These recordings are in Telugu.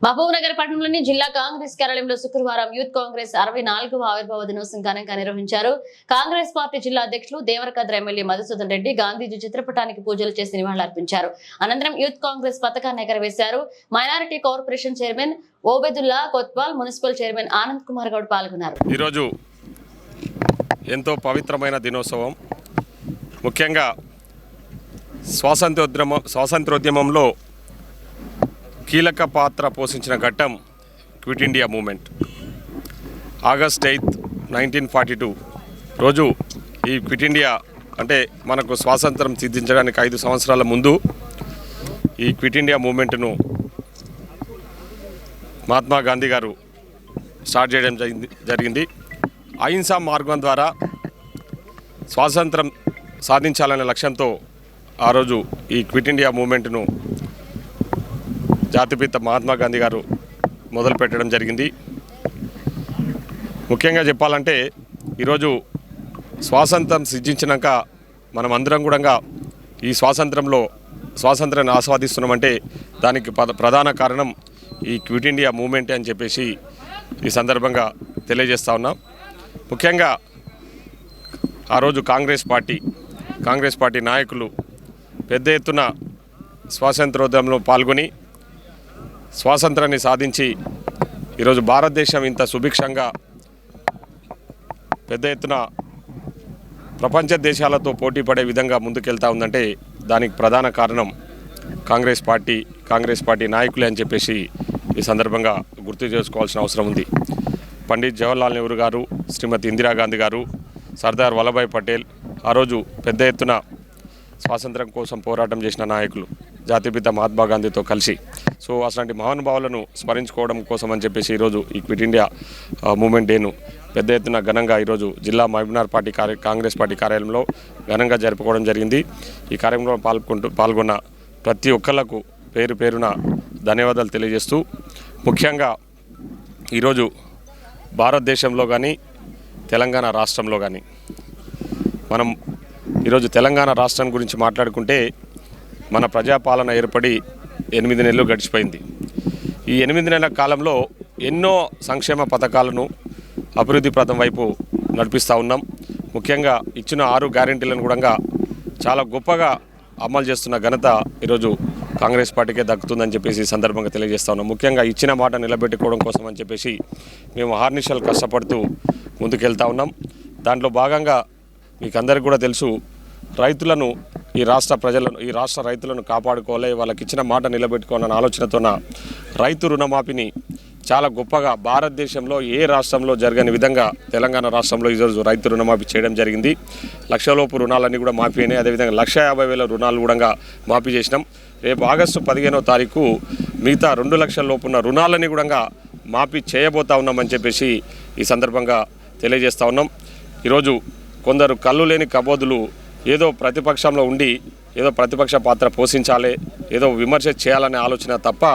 మహబూబ్నగర్ పట్టణంలోని జిల్లా కాంగ్రెస్ కార్యాలయంలో శుక్రవారం యూత్ కాంగ్రెస్ 64వ ఆవిర్భావ దినోత్సవం ఘనంగా నిర్వహించారు. కాంగ్రెస్ పార్టీ జిల్లా అధ్యక్షులు దేవరకద్ర ఎమ్మెల్యే మధుసూదన్ రెడ్డి గాంధీజీ చిత్రపటానికి పూజలు చేసి నివాళులర్పించారు. అనంతరం యూత్ కాంగ్రెస్ పతాకాన్ని ఎగరవేశారు. Minority corporation chairman Obedulla Kotwal, municipal chairman Anand Kumar Goud పాల్గొన్నారు. ఈరోజు ఎంతో పవిత్రమైన దినోత్సవం. ముఖ్యంగా స్వాతంత్రోద్యమంలో కీలక పాత్ర పోషించిన ఘట్టం క్విట్ ఇండియా మూమెంట్. ఆగస్ట్ 8, 1942 రోజు ఈ క్విట్ ఇండియా అంటే మనకు స్వాతంత్రం సిద్ధించడానికి 5 సంవత్సరాల ముందు ఈ క్విట్ ఇండియా మూమెంట్ను మహాత్మా గాంధీ గారు స్టార్ట్ చేయడం జరిగింది. అహింసా మార్గం ద్వారా స్వాతంత్రం సాధించాలనే లక్ష్యంతో ఆ రోజు ఈ క్విట్ ఇండియా మూమెంట్ను జాతిపిత మహాత్మా గాంధీ గారు మొదలుపెట్టడం జరిగింది. ముఖ్యంగా చెప్పాలంటే ఈరోజు స్వాతంత్రం సిద్ధించినాక మనం అందరం కూడా ఈ స్వాతంత్రాన్ని ఆస్వాదిస్తున్నామంటే దానికి ప్రధాన కారణం ఈ క్విట్ ఇండియా మూమెంటే అని చెప్పేసి ఈ సందర్భంగా తెలియజేస్తా ఉన్నాం. ముఖ్యంగా ఆ రోజు కాంగ్రెస్ పార్టీ నాయకులు పెద్ద ఎత్తున స్వాతంత్రోద్యమంలో పాల్గొని స్వాతంత్రాన్ని సాధించి ఈరోజు భారతదేశం ఇంత సుభిక్షంగా పెద్ద ఎత్తున ప్రపంచ దేశాలతో పోటీ పడే విధంగా ముందుకెళ్తా ఉందంటే దానికి ప్రధాన కారణం కాంగ్రెస్ పార్టీ నాయకులే అని చెప్పేసి ఈ సందర్భంగా గుర్తు చేసుకోవాల్సిన అవసరం ఉంది. పండిత్ జవహర్లాల్ నెహ్రూ గారు, శ్రీమతి ఇందిరాగాంధీ గారు, సర్దార్ వల్లభాయ్ పటేల్ ఆ రోజు పెద్ద ఎత్తున స్వాతంత్రం కోసం పోరాటం చేసిన నాయకులు జాతిపిత మహాత్మా గాంధీతో కలిసి. సో అట్లాంటి మహానుభావులను స్మరించుకోవడం కోసం అని చెప్పేసి ఈరోజు ఈ క్విట్ ఇండియా మూమెంట్ డేను పెద్ద ఎత్తున ఘనంగా ఈరోజు జిల్లా మహబూబ్నగర్ కాంగ్రెస్ పార్టీ కార్యాలయంలో ఘనంగా జరుపుకోవడం జరిగింది. ఈ కార్యక్రమంలో పాల్గొన్న ప్రతి ఒక్కళ్లకు పేరున ధన్యవాదాలు తెలియజేస్తూ, ముఖ్యంగా ఈరోజు భారతదేశంలో కానీ తెలంగాణ రాష్ట్రంలో కానీ మనం ఈరోజు తెలంగాణ రాష్ట్రం గురించి మాట్లాడుకుంటే మన ప్రజాపాలన ఏర్పడి 8 నెలలు గడిచిపోయింది. ఈ 8 నెలల కాలంలో ఎన్నో సంక్షేమ పథకాలను అభివృద్ధి పథం వైపు నడిపిస్తూ ఉన్నాం. ముఖ్యంగా ఇచ్చిన 6 గ్యారెంటీలను కూడా చాలా గొప్పగా అమలు చేస్తున్న ఘనత ఈరోజు కాంగ్రెస్ పార్టీకే దక్కుతుందని చెప్పేసి ఈ సందర్భంగా తెలియజేస్తా ఉన్నాం. ముఖ్యంగా ఇచ్చిన మాట నిలబెట్టుకోవడం కోసం అని చెప్పేసి మేము అహర్నిశలు కష్టపడుతూ ముందుకెళ్తా ఉన్నాం. దాంట్లో భాగంగా మీకు అందరికీ కూడా తెలుసు, రైతులను ఈ రాష్ట్ర రైతులను కాపాడుకోవాలి, వాళ్ళకి ఇచ్చిన మాట నిలబెట్టుకోవాలన్న ఆలోచనతోన రైతు రుణమాఫీని చాలా గొప్పగా భారతదేశంలో ఏ రాష్ట్రంలో జరగని విధంగా తెలంగాణ రాష్ట్రంలో ఈరోజు రైతు రుణమాఫీ చేయడం జరిగింది. లక్షలోపు రుణాలన్నీ కూడా మాఫీ అయినాయి. అదేవిధంగా 1,50,000 రుణాలు కూడా మాఫీ చేసినాం. రేపు ఆగస్టు 15వ తారీఖు మిగతా 2 లక్షల లోపు ఉన్న రుణాలని కూడా మాఫీ చేయబోతా ఉన్నామని చెప్పేసి ఈ సందర్భంగా తెలియజేస్తూ ఉన్నాం. ఈరోజు కొందరు కళ్ళు లేని కబోదులు ఏదో ప్రతిపక్షంలో ఉండి ఏదో ప్రతిపక్ష పాత్ర పోషించాలి, ఏదో విమర్శ చేయాలనే ఆలోచన తప్ప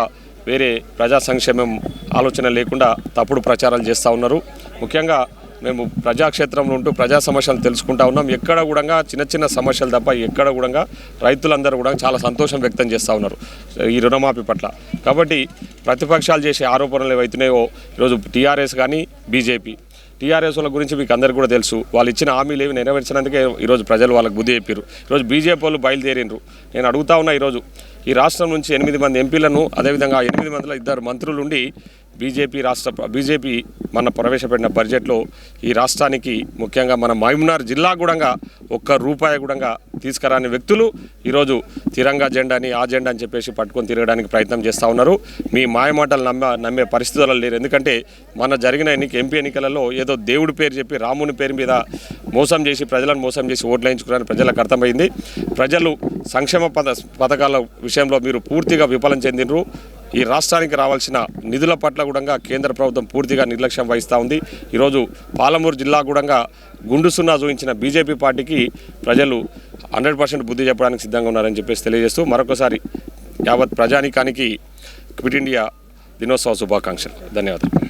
వేరే ప్రజా సంక్షేమం ఆలోచన లేకుండా తప్పుడు ప్రచారాలు చేస్తూ ఉన్నారు. ముఖ్యంగా మేము ప్రజాక్షేత్రంలో ఉంటూ ప్రజా సమస్యలు తెలుసుకుంటా ఉన్నాం. ఎక్కడ కూడా చిన్న సమస్యలు తప్ప ఎక్కడ కూడా రైతులందరూ కూడా చాలా సంతోషం వ్యక్తం చేస్తూ ఉన్నారు ఈ రుణమాఫీ పట్ల. కాబట్టి ప్రతిపక్షాలు చేసే ఆరోపణలు ఏవైతున్నాయో ఈరోజు టీఆర్ఎస్ కానీ టీఆర్ఎస్ వాళ్ళ గురించి మీకు అందరికీ కూడా తెలుసు. వాళ్ళు ఇచ్చిన హామీలు ఏవి నెరవేర్చినందుకే ఈరోజు ప్రజలు వాళ్ళకి బుద్ధి చెప్పారు. ఈరోజు బీజేపీ వాళ్ళు బయలుదేరినరు. నేను అడుగుతా ఉన్నా, ఈరోజు ఈ రాష్ట్రం నుంచి 8 మంది ఎంపీలను, అదేవిధంగా 8 మందిలో 2 మంత్రులుండి బీజేపీ మన ప్రవేశపెట్టిన బడ్జెట్లో ఈ రాష్ట్రానికి ముఖ్యంగా మన మహబూబ్నగర్ జిల్లా కూడా ₹1 కూడా తీసుకురాని వ్యక్తులు ఈరోజు తిరంగా జెండాని ఆ జెండా అని చెప్పేసి పట్టుకొని తిరగడానికి ప్రయత్నం చేస్తూ ఉన్నారు. మీ మాయమాటలు నమ్మే పరిస్థితుల్లో లేరు. ఎందుకంటే మన జరిగిన ఎంపీ ఎన్నికలలో ఏదో దేవుడి పేరు చెప్పి రాముని పేరు మీద ప్రజలను మోసం చేసి ఓట్లు వేయించుకున్నారని ప్రజలకు అర్థమైంది. ప్రజలు సంక్షేమ పథకాల విషయంలో మీరు పూర్తిగా విఫలం చెందినరు. ఈ రాష్ట్రానికి రావాల్సిన నిధుల పట్ల కూడా కేంద్ర ప్రభుత్వం పూర్తిగా నిర్లక్ష్యం వహిస్తూ ఉంది. ఈరోజు పాలమూరు జిల్లా కూడా గుండు సున్నా చూపించిన బీజేపీ పార్టీకి ప్రజలు 100% బుద్ధి చెప్పడానికి సిద్ధంగా ఉన్నారని చెప్పేసి తెలియజేస్తూ మరొకసారి యావత్ ప్రజానీకానికి క్విట్ ఇండియా దినోత్సవ శుభాకాంక్షలు. ధన్యవాదాలు.